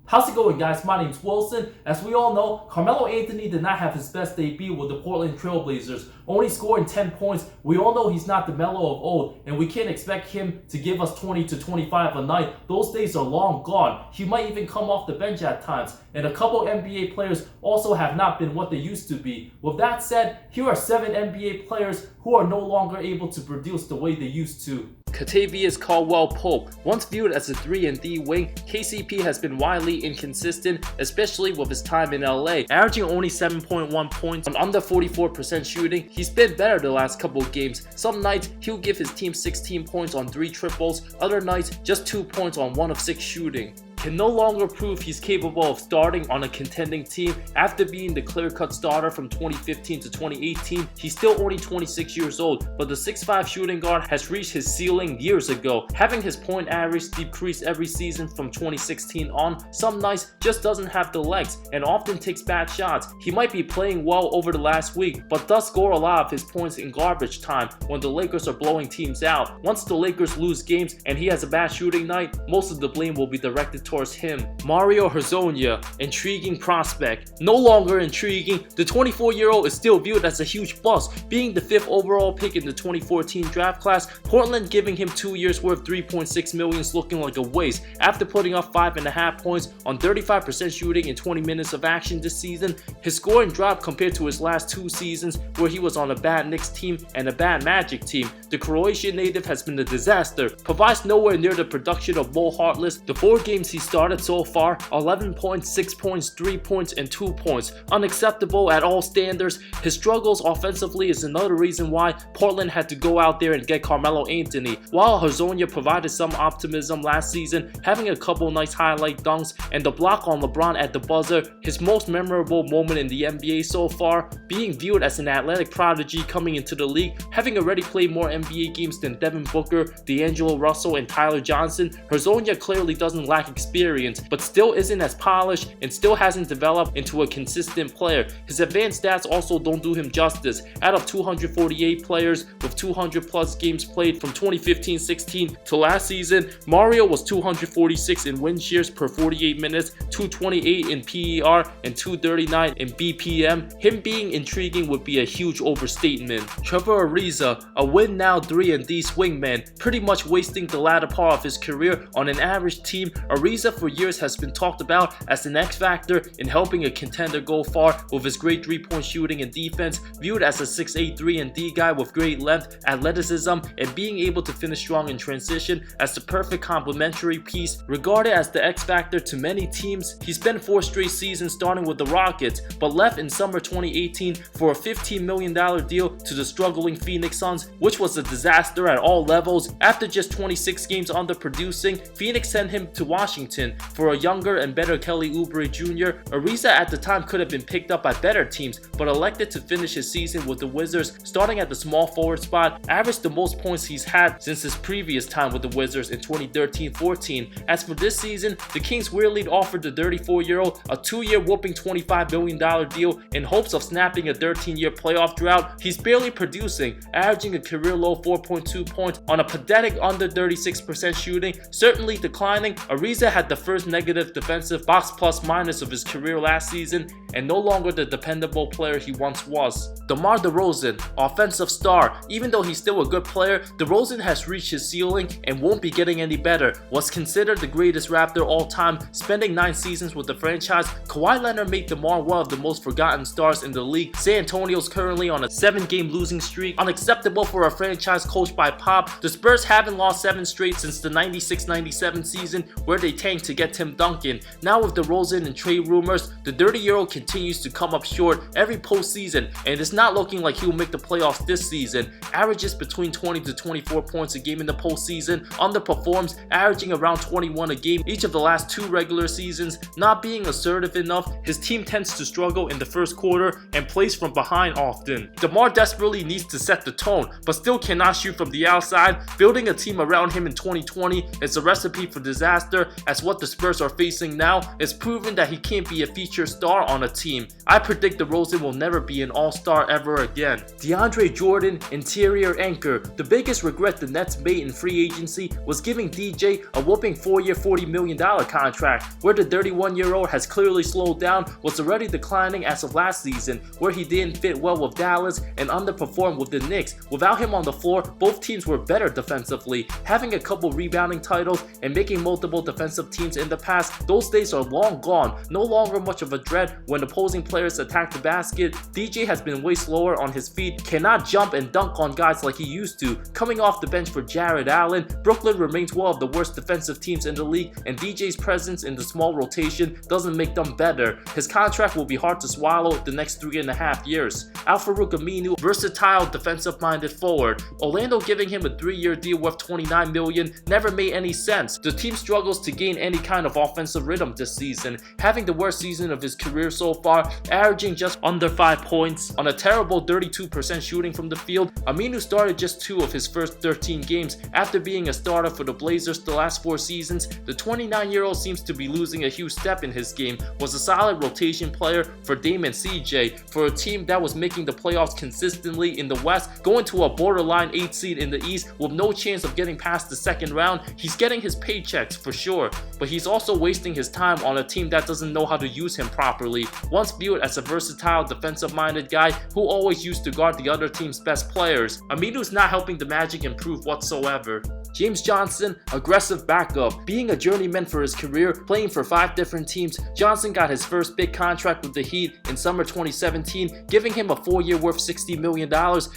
How's it going, guys? My name's Wilson. As we all know, Carmelo Anthony did not have his best debut with the Portland Trail Blazers, only scoring 10 points. We all know he's not the Melo of old, and we can't expect him to give us 20 to 25 a night. Those days are long gone. He might even come off the bench at times, and a couple NBA players also have not been what they used to be. With that said, here are 7 NBA players who are no longer able to produce the way they used to. Kentavious Caldwell-Pope. Once viewed as a 3-and-D wing, KCP has been wildly inconsistent, especially with his time in LA. Averaging only 7.1 points on under 44% shooting, he's been better the last couple of games. Some nights, he'll give his team 16 points on 3 triples, other nights, just 2 points on 1 of 6 shooting. Can no longer prove he's capable of starting on a contending team. After being the clear-cut starter from 2015 to 2018, he's still only 26 years old, but the 6'5 shooting guard has reached his ceiling years ago, having his point average decrease every season from 2016 on. Some nights just doesn't have the legs and often takes bad shots. He might be playing well over the last week, but does score a lot of his points in garbage time when the Lakers are blowing teams out. Once the Lakers lose games and he has a bad shooting night, most of the blame will be directed towards him. Mario Hezonja, intriguing prospect. No longer intriguing, the 24-year-old is still viewed as a huge bust, being the 5th overall pick in the 2014 draft class. Portland giving him 2 years worth $3.6 million looking like a waste. After putting up 5.5 points on 35% shooting in 20 minutes of action this season, his scoring dropped compared to his last 2 seasons where he was on a bad Knicks team and a bad Magic team. The Croatian native has been a disaster, provides nowhere near the production of Mo Harkless. The 4 games he started so far, 11 points, 6 points, 3 points, and 2 points. Unacceptable at all standards. His struggles offensively is another reason why Portland had to go out there and get Carmelo Anthony. While Hezonja provided some optimism last season, having a couple nice highlight dunks and the block on LeBron at the buzzer, his most memorable moment in the NBA so far, being viewed as an athletic prodigy coming into the league, having already played more NBA games than Devin Booker, D'Angelo Russell, and Tyler Johnson. Hezonja clearly doesn't lack experience, but still isn't as polished and still hasn't developed into a consistent player. His advanced stats also don't do him justice. Out of 248 players with 200 plus games played from 2015-16 to last season, Mario was 246 in win shares per 48 minutes, 228 in PER, and 239 in BPM. Him being intriguing would be a huge overstatement. Trevor Ariza, a win now 3-and-D swingman, pretty much wasting the latter part of his career on an average team. Ariza for years has been talked about as an X factor in helping a contender go far with his great 3-point shooting and defense, viewed as a 6'8 3-and-D guy with great length, athleticism, and being able to finish strong in transition as the perfect complementary piece. Regarded as the X factor to many teams, he spent 4 straight seasons starting with the Rockets, but left in summer 2018 for a $15 million deal to the struggling Phoenix Suns, which was a disaster at all levels. After just 26 games underproducing, Phoenix sent him to Washington for a younger and better Kelly Oubre Jr. Ariza at the time could have been picked up by better teams, but elected to finish his season with the Wizards, starting at the small forward spot, averaged the most points he's had since his previous time with the Wizards in 2013-14. As for this season, the Kings weirdly offered the 34-year-old a 2-year whooping $25 million deal in hopes of snapping a 13-year playoff drought. He's barely producing, averaging a career-low 4.2 points on a pathetic under 36% shooting, certainly declining. Ariza had the first negative defensive box plus minus of his career last season and no longer the dependable player he once was. DeMar DeRozan, offensive star. Even though he's still a good player, DeRozan has reached his ceiling and won't be getting any better. Was considered the greatest Raptor all time, spending 9 seasons with the franchise. Kawhi Leonard made DeMar one of the most forgotten stars in the league. San Antonio's currently on a 7-game losing streak, unacceptable for a franchise coached by Pop. The Spurs haven't lost 7 straight since the 96-97 season where they tanked to get Tim Duncan. Now with DeRozan and trade rumors, the 30-year-old continues to come up short every postseason, and it's not looking like he'll make the playoffs this season. Averages between 20 to 24 points a game in the postseason, underperforms, averaging around 21 a game each of the last 2 regular seasons. Not being assertive enough, his team tends to struggle in the first quarter and plays from behind often. DeMar desperately needs to set the tone, but still cannot shoot from the outside. Building a team around him in 2020 is a recipe for disaster, as as what the Spurs are facing now is proven that he can't be a feature star on a team. I predict DeRozan will never be an all-star ever again. DeAndre Jordan, interior anchor. The biggest regret the Nets made in free agency was giving DJ a whooping 4-year $40 million contract, where the 31-year-old has clearly slowed down, was already declining as of last season, where he didn't fit well with Dallas and underperformed with the Knicks. Without him on the floor, both teams were better defensively. Having a couple rebounding titles and making multiple defensive teams in the past, those days are long gone. No longer much of a threat when opposing players attack the basket. DJ has been way slower on his feet, cannot jump and dunk on guys like he used to. Coming off the bench for Jared Allen, Brooklyn remains one of the worst defensive teams in the league, and DJ's presence in the small rotation doesn't make them better. His contract will be hard to swallow the next 3.5 years. Al-Farouq Aminu, versatile defensive-minded forward. Orlando giving him a 3-year deal worth $29 million never made any sense. The team struggles to gain any kind of offensive rhythm this season, having the worst season of his career so far, averaging just under 5 points on a terrible 32% shooting from the field. Aminu started just 2 of his first 13 games after being a starter for the Blazers the last 4 seasons. The 29-year-old seems to be losing a huge step in his game, was a solid rotation player for Dame and CJ, for a team that was making the playoffs consistently in the West, going to a borderline 8 seed in the East with no chance of getting past the second round. He's getting his paychecks for sure, but he's also wasting his time on a team that doesn't know how to use him properly. Once viewed as a versatile defensive-minded guy who always used to guard the other team's best players, Aminu's not helping the Magic improve whatsoever. James Johnson, aggressive backup. Being a journeyman for his career, playing for 5 different teams, Johnson got his first big contract with the Heat in summer 2017, giving him a 4-year worth $60 million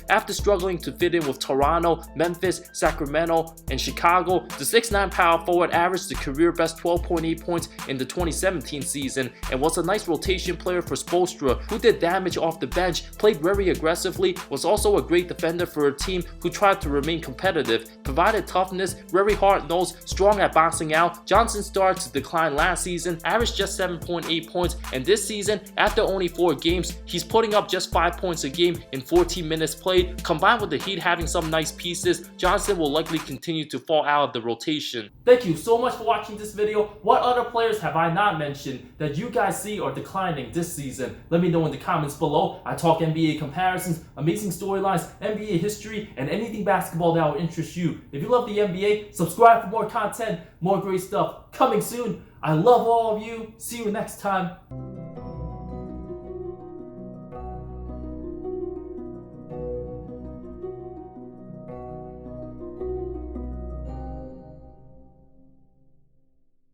after struggling to fit in with Toronto, Memphis, Sacramento, and Chicago. The 6'9" power forward averaged the career best 12.8 points in the 2017 season and was a nice rotation player for Spoelstra, who did damage off the bench, played very aggressively, was also a great defender for a team who tried to remain competitive, provided toughness, very hard-nosed, strong at boxing out. Johnson started to decline last season, averaged just 7.8 points, and this season, after only 4 games, he's putting up just 5 points a game in 14 minutes played. Combined with the Heat having some nice pieces, Johnson will likely continue to fall out of the rotation. Thank you so much for watching this video. What other players have I not mentioned that you guys see are declining this season? Let me know in the comments below. I talk NBA comparisons, amazing storylines, NBA history, and anything basketball that will interest you. If you love the NBA, subscribe for more content, more great stuff coming soon. I love all of you. See you next time.